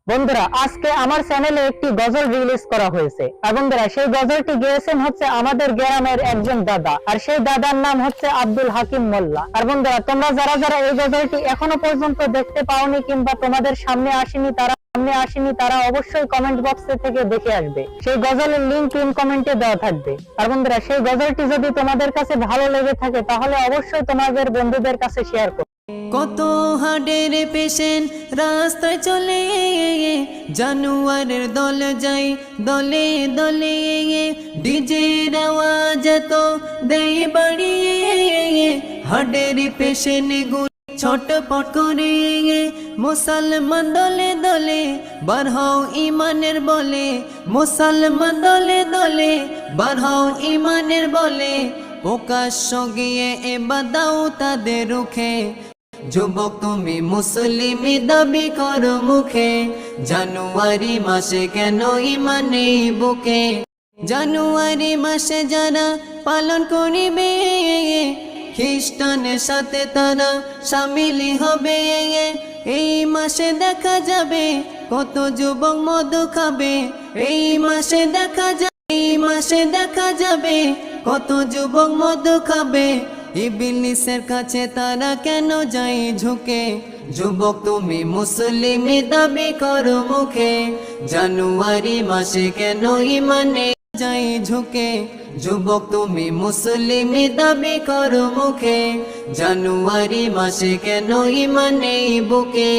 বন্ধুরা, আজকে আমার চ্যানেলে একটি গজল রিলিজ করা হয়েছে। আর বন্ধুরা, সেই গজলটি গেয়েছেন হচ্ছে আমাদের গ্রামের একজন দাদা, আর সেই দাদার নাম হচ্ছে আব্দুল হাকিম মোল্লা। আর বন্ধুরা, তোমরা যারা যারা এই গজলটি এখনো পর্যন্ত দেখতে পাওনি কিংবা তোমাদের সামনে আসেনি তারা অবশ্যই কমেন্ট বক্সে থেকে দেখে আসবে। সেই গজলের লিংক পিন কমেন্টে দেওয়া থাকবে। আর বন্ধুরা, সেই গজলটি যদি তোমাদের কাছে ভালো লেগে থাকে তাহলে অবশ্যই তোমাদের বন্ধুদের কাছে শেয়ার করো। কত হাডের পেশেন্ট রাস্তায় চলে, জানুয়ারের দল যাই দলে দলে, ডিজের আওয়াজ তো দেয় বাড়িয়ে, হাডের পেশেন্ট গুলো ছটপট করে, মুসলমান দলে দলে বার হও ইমানের বলে, মুসলমান দলে দলে বার হও ইমানের বলে, প্রকাশ্য গিয়ে এবার দাও তাদের রুখে, যুবক তুমি মুসলিমি দাবি করো মুখে, জানুয়ারি মাসে কেন ইমানে বুকে, জানুয়ারি মাসে যারা পালন করিবে, খ্রিস্টানের সাথে তারা শামিলি হবে, এই মাসে দেখা যাবে কত যুবক মধু খাবে, এই মাসে দেখা যাবে কত যুবক মধু খাবে, ইবলিসের কাছে তারা কেন যায় ঝুঁকে, যুবক তুমি মুসলিমি দাবি করো মুখে, জানুয়ারি মাসে কেন ইমানে যায় ঝুঁকে, যুবক তুমি মুসলিমি দাবি করো মুখে, জানুয়ারি মাসে কেন ইমানে বুকে।